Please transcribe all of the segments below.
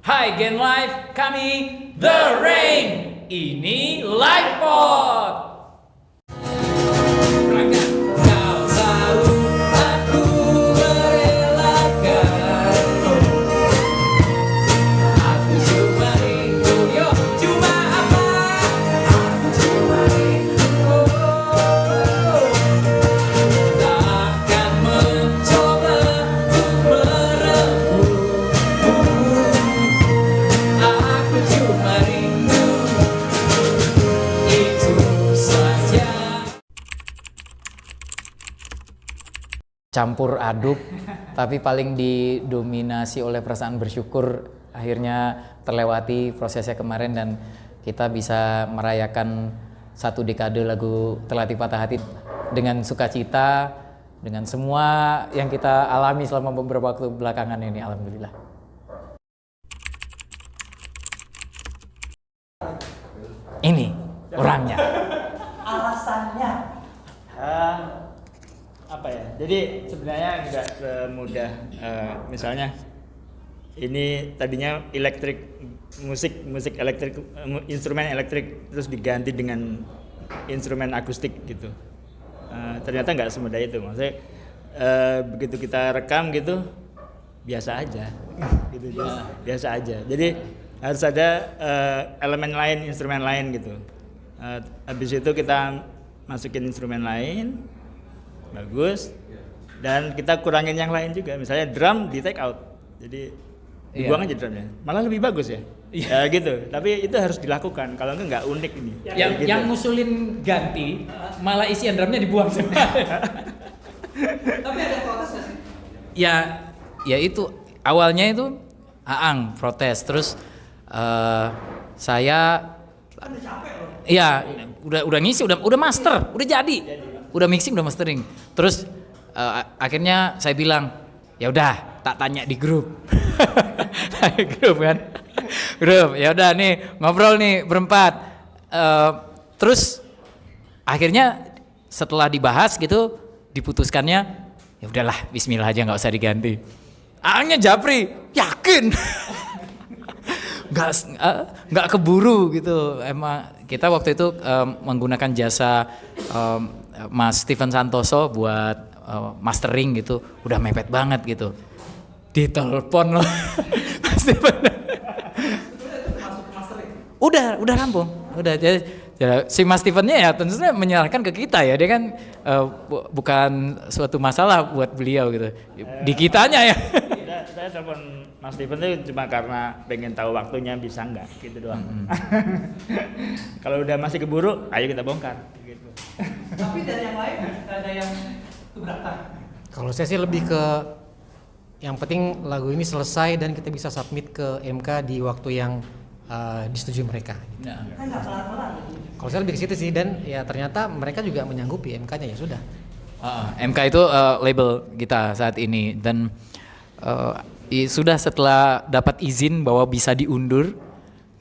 Hai Gen Live, kami The Rain. Ini Live Pod. Kau tahu aku merelakan. Aku cuma rindu, yo cuma apa? Aku cuma rindu. Takkan mencoba untuk merebut. Aku cuma rindu, itu saja. Campur aduk, tapi paling didominasi oleh perasaan bersyukur. Akhirnya terlewati prosesnya kemarin dan kita bisa merayakan satu dekade lagu Terlatih Patah Hati dengan sukacita, dengan semua yang kita alami selama beberapa waktu belakangan ini. Alhamdulillah. Ini orangnya. Alasannya apa ya? Jadi sebenarnya nggak semudah misalnya ini tadinya musik elektrik, instrumen elektrik terus diganti dengan instrumen akustik gitu. Ternyata nggak semudah itu. Maksudnya begitu kita rekam gitu biasa aja, gitu biasa aja. Jadi harus ada elemen lain, instrumen lain gitu. Habis itu kita masukin instrumen lain, bagus, dan kita kurangin yang lain juga. Misalnya drum di take out, jadi dibuang aja drumnya, malah lebih bagus ya. Ya gitu. Tapi itu harus dilakukan. Kalau nggak unik ini. Yang ngusulin ganti, malah isian drumnya dibuang semua. Tapi ada protes nggak sih? Ya itu awalnya itu Aang protes, terus saya iya udah ngisi, udah master, udah jadi, udah mixing, udah mastering. Terus akhirnya saya bilang ya udah tak tanya di grup. Grup kan, grup ya udah nih ngobrol nih berempat. Terus akhirnya setelah dibahas gitu diputuskannya ya udahlah Bismillah aja, nggak usah diganti. Aangnya japri, yakin. Nggak keburu gitu. Emang kita waktu itu menggunakan jasa Mas Steven Santoso buat mastering gitu, udah mepet banget gitu. Ditelepon loh. Mas Steven. Udah rampung. Udah jadi si Mas Stevennya ya tentunya menyerahkan ke kita ya, dia kan bukan suatu masalah buat beliau gitu. Di kitanya ya. Saya telepon Mas Steven itu cuma karena pengen tahu waktunya bisa nggak gitu doang. Kalau udah masih keburu, ayo kita bongkar gitu. Tapi dari yang lain ada yang keberatan? Kalau saya sih lebih ke yang penting lagu ini selesai dan kita bisa submit ke MK di waktu yang disetujui mereka. Kan nggak pelan-pelan. Kalau saya lebih ke situ sih, dan ya ternyata mereka juga menyanggupi MK-nya, ya sudah. MK itu label kita saat ini, dan sudah setelah dapat izin bahwa bisa diundur,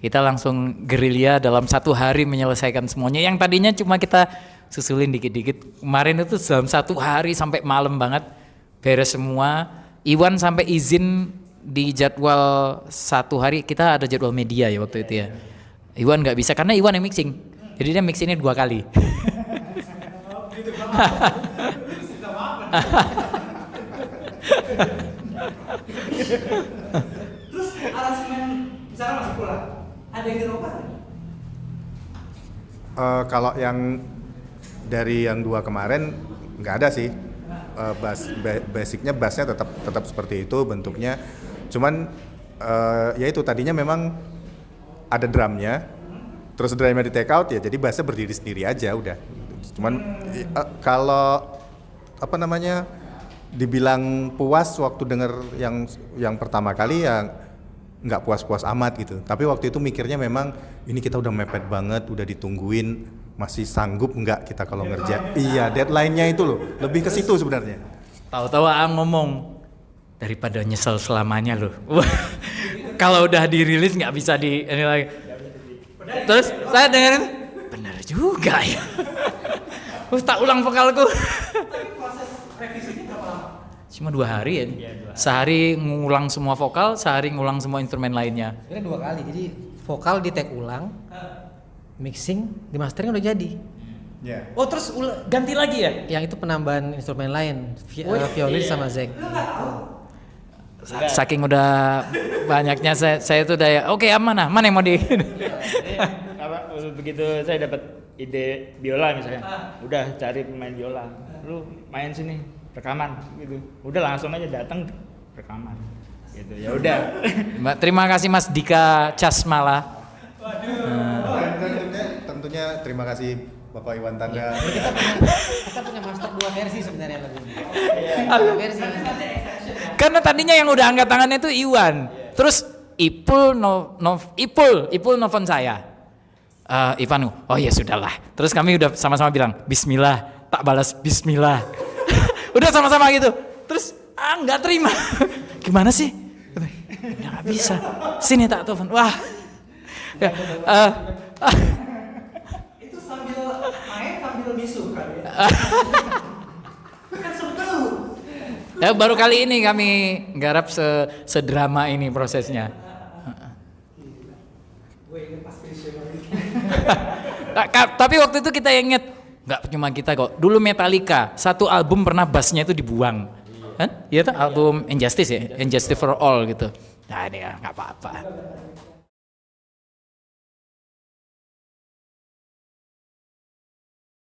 kita langsung gerilya dalam 1 hari menyelesaikan semuanya. Yang tadinya cuma kita susulin dikit-dikit, kemarin itu dalam 1 hari sampai malam banget beres semua. Iwan sampai izin di jadwal 1 hari, kita ada jadwal media ya waktu itu ya. Iwan nggak bisa karena Iwan yang mixing, jadi dia mixingnya 2 kali. Terus aransemen misalnya masih pulang, ada yang dirubah nggak? Kalau yang dari yang 2 kemarin nggak ada sih. Basicnya bassnya tetap seperti itu bentuknya. Cuman ya itu tadinya memang ada drumnya, terus drumnya di take out ya, jadi bassnya berdiri sendiri aja udah. Cuman kalau apa namanya dibilang puas waktu denger yang pertama kali ya nggak puas-puas amat gitu. Tapi waktu itu mikirnya memang ini kita udah mepet banget, udah ditungguin, masih sanggup nggak kita kalau ngerja? Iya, deadline-nya itu loh, lebih ke situ sebenarnya. Tahu-tahu Aang ngomong daripada nyesel selamanya loh. Kalau udah dirilis nggak bisa di ini lagi. Terus saya dengerin, bener juga ya. Tak ulang vokalku. Tapi proses revisinya berapa lama? cuma 2 hari ya. Iya, 2 hari. Sehari ngulang semua vokal, sehari ngulang semua instrumen lainnya. Sebenarnya 2 kali. Jadi vokal di take ulang, mixing, di mastering udah jadi. Ya. Oh terus ganti lagi ya? Yang itu penambahan instrumen lain, violin sama Zack. Saking udah banyaknya saya tuh udah ya, oke aman mana yang mau di Apa begitu saya dapat ide biola misalnya, udah cari pemain biola, lu main sini rekaman gitu, udah langsung aja datang rekaman gitu, ya udah. Mbak, terima kasih Mas Dika Casmala. Dan tentunya terima kasih Bapak Iwan Tangga. Kita punya master 2 versi sebenarnya lagu ini. Dua versi. Karena tadinya yang udah angkat tangannya itu Iwan. Terus Ipul nelfon saya. Ivanu, oh ya sudahlah. Terus kami udah sama-sama bilang Bismillah, tak balas Bismillah. Udah sama-sama gitu. Terus nggak terima. Gimana sih? Nggak bisa. Sini tak telepon. Wah. Ya, Itu sambil main sambil bisu kan ya. Kan seru. ya, baru kali ini kami garap sedrama ini prosesnya. Gue inget pas vision Tapi waktu itu kita inget, nggak cuma kita kok. Dulu Metallica satu album pernah bassnya itu dibuang, kan? Iya tuh album Injustice ya, Injustice for All gitu. Nah ini ya nggak apa-apa.